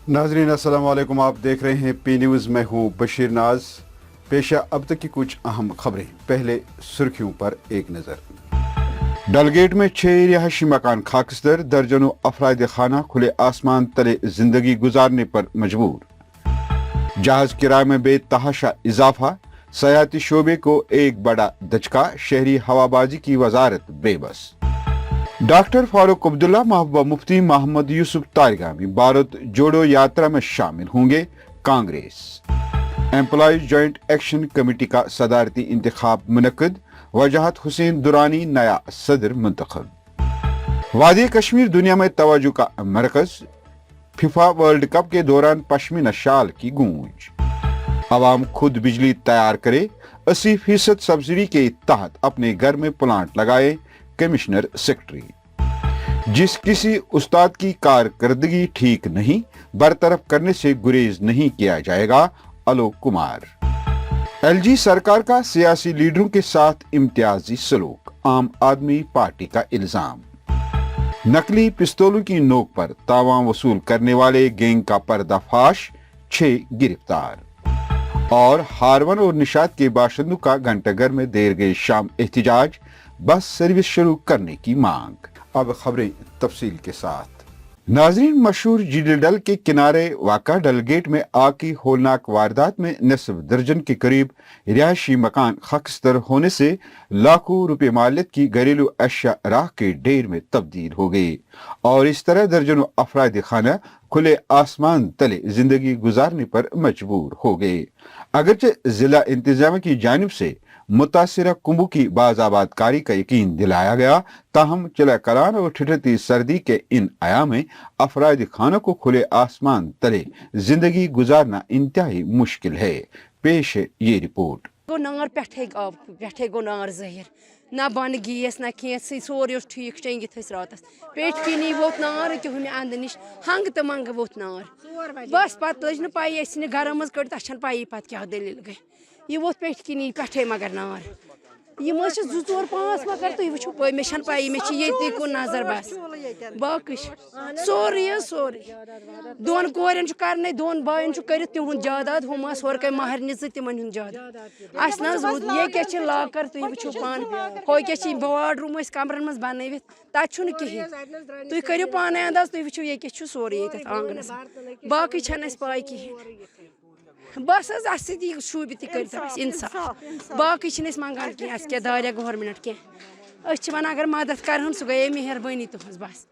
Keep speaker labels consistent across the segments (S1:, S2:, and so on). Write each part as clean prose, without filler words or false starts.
S1: नाजरीन अस्सलाम वालेकुम, आप देख रहे हैं पी न्यूज़। मैं हूँ बशीर नाज। पेशा अब तक की कुछ अहम खबरें। पहले सुर्खियों पर एक नज़र। डलगेट में 6 रिहायशी मकान खाकसदर, दर्जनों अफराद खाना खुले आसमान तले जिंदगी गुजारने पर मजबूर। जहाज किराए में बेतहाशा इजाफा, सयाहती शोबे को एक बड़ा दचका, शहरी हवाबाजी की वजारत बेबस। डॉक्टर फारूक अब्दुल्ला, महबूबा मुफ्ती, मोहम्मद यूसुफ तारिगामी भारत जोड़ो यात्रा में शामिल होंगे। Congress employees joint action committee का सदारती इंतखाब मुनक्किद, वजाहत हुसैन दुरानी नया सदर मुंतखब। वादी कश्मीर दुनिया में तवज्जो का मरकज, फिफा वर्ल्ड कप के दौरान पश्मीना शाल की गूंज। अवाम खुद बिजली तैयार करे, 80% सब्सिडी के तहत अपने घर में प्लांट लगाए। Commissioner secretary. जिस किसी उस्ताद की कारकर्दगी ठीक नहीं, बरतरफ करने से गुरेज नहीं किया जाएगा। आलोक कुमार। एलजी सरकार का सियासी लीडरों के साथ इम्तियाजी सलूक, आम आदमी पार्टी का इल्जाम। नकली पिस्तौलों की नोक पर तावान वसूल करने वाले गैंग का पर्दाफाश, 6 गिरफ्तार। और हारवन और निशात के बाशिंदों का घंटाघर में देर गए शाम एहतिजाज, बस सर्विस शुरू करने की मांग। अब खबरें तफसील के साथ। नाजरीन, मशहूर झील डल के किनारे वाक़ा डलगेट में आग की होलनाक वारदात में निस्फ दर्जन के करीब रिहायशी मकान खाकसतर होने से लाखों रुपए मालियत की घरेलू अशिया राख के ढेर में तब्दील हो गई और इस तरह दर्जनों अफराद खाना खुले आसमान तले जिंदगी गुजारने पर मजबूर हो गए। अगरचे जिला इंतजामिया की जानिब से मुतासिरा कुंभों की बाज़ाबादकारी का यकीन दिलाया गया, ताहम चला कलान और ठिठुरती सर्दी के इन अयाम में अफराद खानों को खुले आसमान तले जिंदगी गुजारना इंतहाई मुश्किल है। पेश है ये रिपोर्ट।
S2: नार पे गो नार जहिर ना बन गैस ना कह सोरे ठीक चंगित रात पेट किनी वोत नार कि हमें अंद नश हंग तो मंग वोत नार बस पत लज पाई घर मज कड़ तथा पाई पत क्या दलील गई यह वोत पेट किनी पे मगर नार यम 2-4-5 मगर तुम वो मे पाई मे ये कुन नजर बस बाकी सोरे दोन कोरन कर दोन बायन कर तिहद जायदाद हम होर महरनी तिमन जायदाद अस ये क्या लाकर तुम वो पान हो क्या वार्ड रूम कमरन मज बन तथा कहें तुम करो पान अंदाज तुम वो ये क्या सोरे आंगनस बाकी पाई कहें बस अस शूब कर इंसाफ बाकी मंगान कह क्या दारिया गवर्नमेंट कह वन अगर मदद कर सह गए मेहरबानी तुज बस।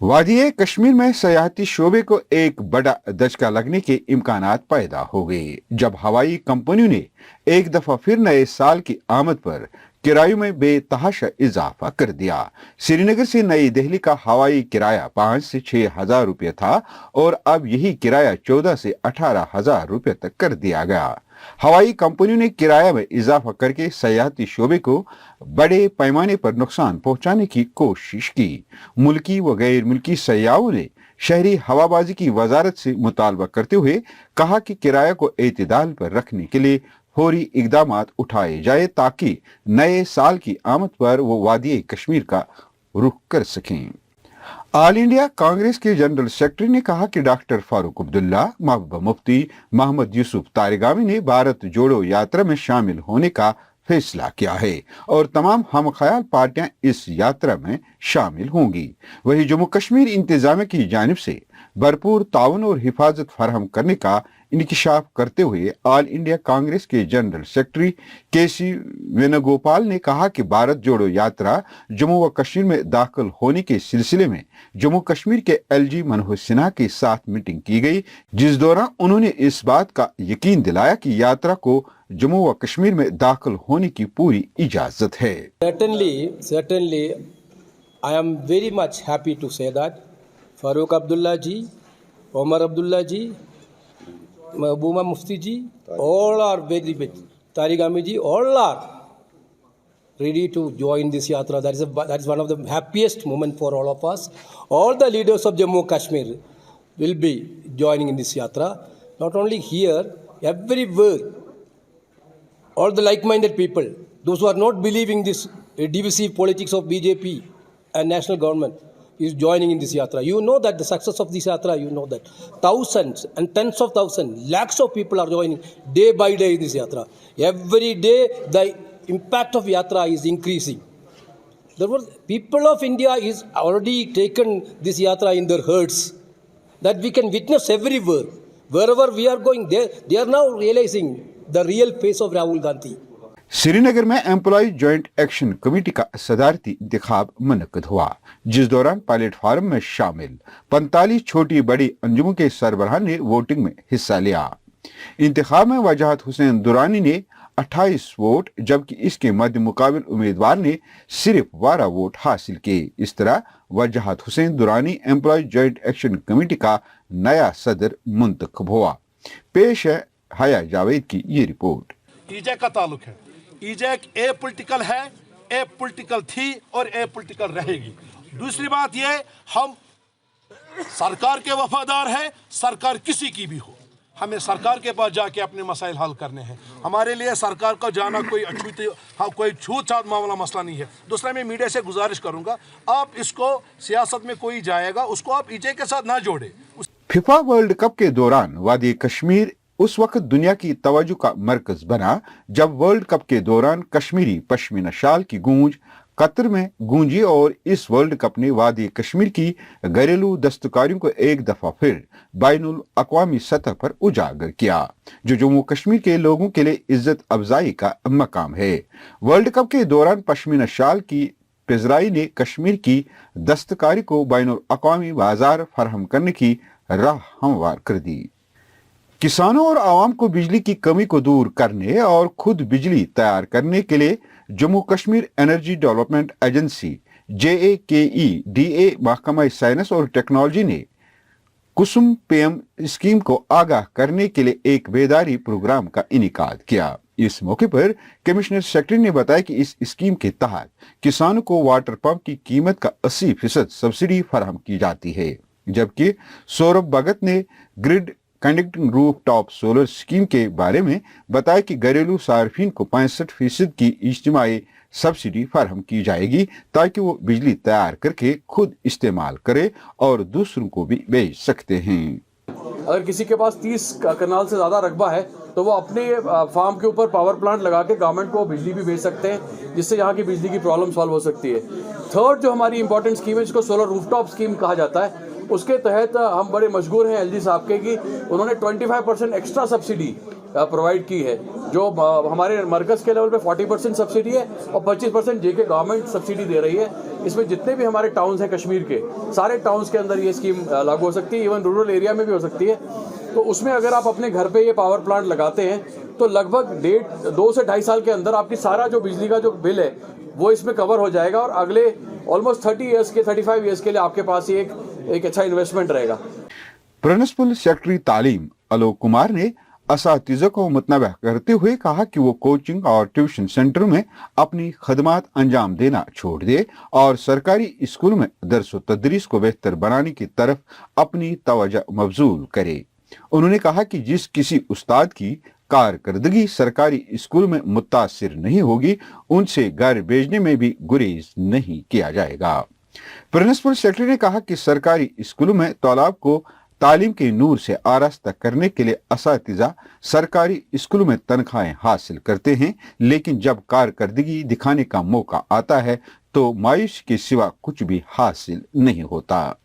S1: वादी कश्मीर में सयाहती शोबे को एक बड़ा दचका लगने के इम्कानात पैदा हो गए जब हवाई कंपनियों ने एक दफा फिर नए साल की आमद पर किरायों में बेतहाशा इजाफा कर दिया। श्रीनगर से नई दिल्ली का हवाई किराया 5 से 6 हजार रुपये था और अब यही किराया 14 से 18 हजार रुपये तक कर दिया गया। हवाई कंपनियों ने किराया में इजाफा करके सयाहती शोबे को बड़े पैमाने पर नुकसान पहुंचाने की कोशिश की। मुल्की व गैर मुल्की सयाहों ने शहरी हवाबाजी की वजारत से मुतालबा करते हुए कहा कि किराया को एतदाल पर रखने के लिए फौरी इकदामात उठाए जाए ताकि नए साल की आमद पर वो वादी कश्मीर का रुख कर सकें। ऑल इंडिया कांग्रेस के जनरल सेक्रेटरी ने कहा कि डॉक्टर फारूक अब्दुल्ला, महबूबा मुफ्ती, मोहम्मद यूसुफ तारिगामी ने भारत जोड़ो यात्रा में शामिल होने का फैसला किया है और तमाम हम ख्याल पार्टियां इस यात्रा में शामिल होंगी। वही जम्मू कश्मीर इंतजामिया की जानिब से भरपूर ताउन और हिफाजत फराहम करने का इंकशाफ करते हुए ऑल इंडिया कांग्रेस के जनरल सेक्रेटरी केसी वेणुगोपाल ने कहा कि भारत जोड़ो यात्रा जम्मू व कश्मीर में दाखिल होने के सिलसिले में जम्मू कश्मीर के एलजी मनोहर सिन्हा के साथ मीटिंग की गई, जिस दौरान उन्होंने इस बात का यकीन दिलाया कि यात्रा को जम्मू व कश्मीर में दाखिल होने की पूरी इजाजत है।
S3: Certainly, I am very much happy to say that Farooq Abdullah ji, Omar Abdullah ji, Mahbooba Mufti ji, all are very big. Tarigami ji, all are ready to join this yatra. That is one of the happiest moment for all of us. All the leaders of Jammu Kashmir will be joining in this yatra. Not only here, everywhere. All the like-minded people, those who are not believing this divisive politics of BJP and national government, is joining in this yatra. You know that the success of this yatra, you know that thousands and tens of thousands, lakhs of people are joining day by day in this yatra. Every day the impact of yatra is increasing. Therefore, people of India is already taken this yatra in their herds, that we can witness everywhere. Wherever we are going, they are now realizing the real face of Rahul Gandhi.
S1: Srinagar में employ joint action committee का सदारती इंतखाब मुनक्किद हुआ, जिस दौरान platform में शामिल 45 छोटी बड़ी अंजुमों के सरबराह ने वोटिंग में हिस्सा लिया। इंतखाब में वजाहत हुसैन दुरानी ने 28 वोट, जबकि इसके मध्य मुकाबिल उम्मीदवार ने सिर्फ 12 वोट हासिल किए। इस तरह Wajahat Hussain Durrani employ joint action committee का नया सदर मुंतखब हुआ। पेश है हया जावेद की ये रिपोर्ट।
S4: ईजेक का ताल्लुक है, ईजेक ए पॉलिटिकल है, ए पॉलिटिकल थी और ए पॉलिटिकल रहेगी। दूसरी बात ये, हम सरकार के वफादार हैं, सरकार किसी की भी हो, हमें सरकार के पास जाके अपने मसाइल हल करने हैं। हमारे लिए सरकार का जाना कोई छूत-छात मामला मसला नहीं है। दूसरा, मैं मीडिया से गुजारिश करूंगा, आप इसको सियासत में कोई जाएगा उसको आप ईजे के साथ ना जोड़े।
S1: फीफा वर्ल्ड कप के दौरान वादी कश्मीर उस वक्त दुनिया की तवज्जो का मरकज बना जब वर्ल्ड कप के दौरान कश्मीरी पश्मीना शाल की गूंज कतर में गूंजी और इस वर्ल्ड कप ने वादी कश्मीर की घरेलू दस्तकारियों को एक दफा फिर बैनुल अक़वामी सतह पर उजागर किया, जो जम्मू कश्मीर के लोगों के लिए इज्जत अफजाई का मकाम है। वर्ल्ड कप के दौरान पश्मीना शाल की पेजराई ने कश्मीर की दस्तकारी को बैनुल अक़वामी बाजार फराहम करने की राह हमवार कर दी। किसानों और आवाम को बिजली की कमी को दूर करने और खुद बिजली तैयार करने के लिए Jammu Kashmir energy development agency JAKE-DA महकमा साइंस और टेक्नोलॉजी ने कुसुम PM स्कीम को आगाह करने के लिए एक बेदारी प्रोग्राम का इनेकाद किया। इस मौके पर कमिश्नर सेक्रेटरी ने बताया कि इस स्कीम के तहत किसानों को वाटर पंप की कीमत का 80% सब्सिडी फराहम की जाती है, जबकि सौरभ भगत ने grid connecting roof top solar scheme के बारे में बताया कि घरेलू सार्फिन को 65% की इज्तिमाई सब्सिडी फराहम की जाएगी ताकि वो बिजली तैयार करके खुद इस्तेमाल करे और दूसरों को भी बेच सकते हैं।
S5: अगर किसी के पास 30 कनाल से ज़्यादा रकबा है तो वो अपने फार्म के ऊपर पावर प्लांट लगा के गवर्नमेंट को बिजली भी भेज सकते हैं, जिससे यहाँ की बिजली की प्रॉब्लम सॉल्व हो सकती है। थर्ड जो हमारी इंपॉर्टेंट स्कीम है, जिसको सोलर रूफटॉप स्कीम कहा जाता है, उसके तहत हम बड़े मशगूर हैं LG साहब के कि उन्होंने 25% एक्स्ट्रा सब्सिडी प्रोवाइड की है, जो हमारे मरकज़ के लेवल पे 40% सब्सिडी है और 25% JK गवर्नमेंट सब्सिडी दे रही है। इसमें जितने भी हमारे टाउन्स हैं कश्मीर के, सारे टाउन्स के अंदर ये स्कीम लागू हो सकती है, इवन रूरल एरिया में भी हो सकती है। तो उसमें अगर आप अपने घर पे ये पावर प्लांट लगाते हैं तो लगभग 2 से 2.5 साल के अंदर आपकी सारा जो बिजली का जो बिल है वो इसमें कवर हो जाएगा और अगले ऑलमोस्ट 35 ईयर्स के लिए आपके पास ये एक अच्छा इन्वेस्टमेंट रहेगा।
S1: प्रिंसिपल सेक्रेटरी तालीम आलोक कुमार ने असातिज़ा को मुतनबह करते हुए कहा कि वो कोचिंग और ट्यूशन सेंटर में अपनी खदमात अंजाम देना छोड़ दे और सरकारी स्कूल में दर्स व तदरीस को बेहतर बनाने की तरफ अपनी तवज्जो मबजूल करे। उन्होंने कहा कि जिस किसी उस्ताद की कारकर्दगी सरकारी स्कूल में मुतासिर नहीं होगी, उनसे घर भेजने में भी गुरेज नहीं किया जाएगा। प्रिंसिपल सेक्रेटरी ने कहा कि सरकारी स्कूलों में तौलाब को तालीम के नूर से आरास्ता करने के लिए असातिज़ा सरकारी स्कूलों में तनख्वाहें हासिल करते हैं, लेकिन जब कारकर्दगी दिखाने का मौका आता है तो मायूसी के सिवा कुछ भी हासिल नहीं होता।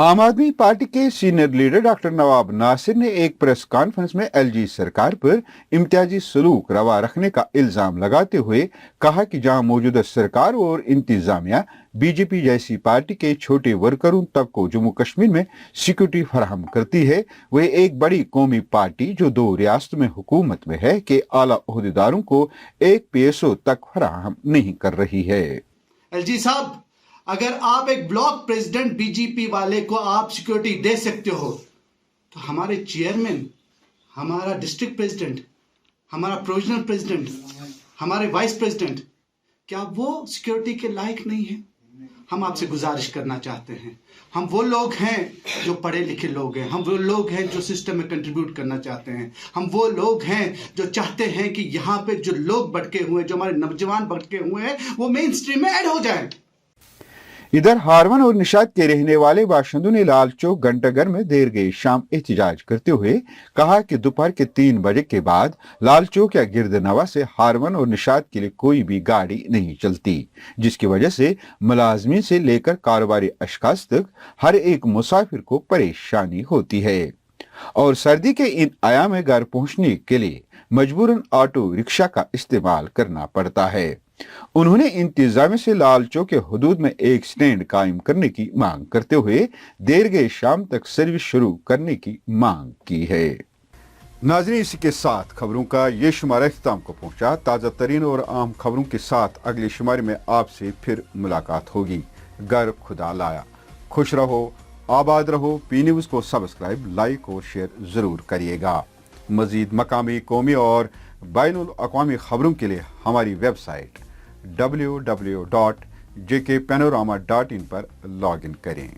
S1: आम आदमी पार्टी के सीनियर लीडर डॉक्टर नवाब नासिर ने एक प्रेस कॉन्फ्रेंस में LG सरकार पर इम्तियाजी सलूक रवा रखने का इल्जाम लगाते हुए कहा कि जहां मौजूदा सरकार और इंतजामिया BJP जैसी पार्टी के छोटे वर्करों तक को जम्मू कश्मीर में सिक्योरिटी फराहम करती है, वह एक बड़ी कौमी पार्टी जो 2 रियासतों में हुकूमत में है के आला ओहदेदारों को एक पैसों तक फराहम नहीं कर रही है।
S6: LG साहब, अगर आप एक ब्लॉक प्रेसिडेंट BJP वाले को आप सिक्योरिटी दे सकते हो तो हमारे चेयरमैन, हमारा डिस्ट्रिक्ट प्रेसिडेंट, हमारा प्रोविजनल प्रेसिडेंट, हमारे वाइस प्रेसिडेंट, क्या वो सिक्योरिटी के लायक नहीं है? हम आपसे गुजारिश करना चाहते हैं, हम वो लोग हैं जो पढ़े लिखे लोग हैं, हम वो लोग हैं जो सिस्टम में कंट्रीब्यूट करना चाहते हैं, हम वो लोग हैं जो चाहते हैं कि यहाँ पे जो लोग भटके हुए, जो हमारे नौजवान भटके हुए हैं, वो मेन स्ट्रीम में ऐड हो जाएं।
S1: इधर हारवन और निशात के रहने वाले बाशिंदों ने लाल चौक घंटाघर में देर गई शाम एहतजाज करते हुए कहा कि दोपहर के 3 बजे के बाद लाल चौक या गिरदनवा से हारवन और निशात के लिए कोई भी गाड़ी नहीं चलती, जिसकी वजह से मुलाजमीन से लेकर कारोबारी अशखास तक हर एक मुसाफिर को परेशानी होती है और सर्दी के इन आयाम में घर पहुंचने के लिए मजबूरन ऑटो रिक्शा का इस्तेमाल करना पड़ता है। उन्होंने इंतजामिया से लाल चौक के हुदूद में एक स्टैंड कायम करने की मांग करते हुए देर गए शाम तक सर्विस शुरू करने की मांग की है। नाज़रीन, इसी के साथ खबरों का ये शुमारा इख्तिताम को पहुंचा। ताज़ा तरीन और आम खबरों के साथ अगले शुमारे में आपसे फिर मुलाकात होगी। घर खुदा लाया। खुश रहो, आबाद रहो। पी न्यूज़ को सब्सक्राइब, लाइक और शेयर ज़रूर करिएगा। मज़ीद मकामी, कौमी और बैनुल अक़वामी खबरों के लिए हमारी वेबसाइट www.jkpanorama.in पर लॉगिन करें।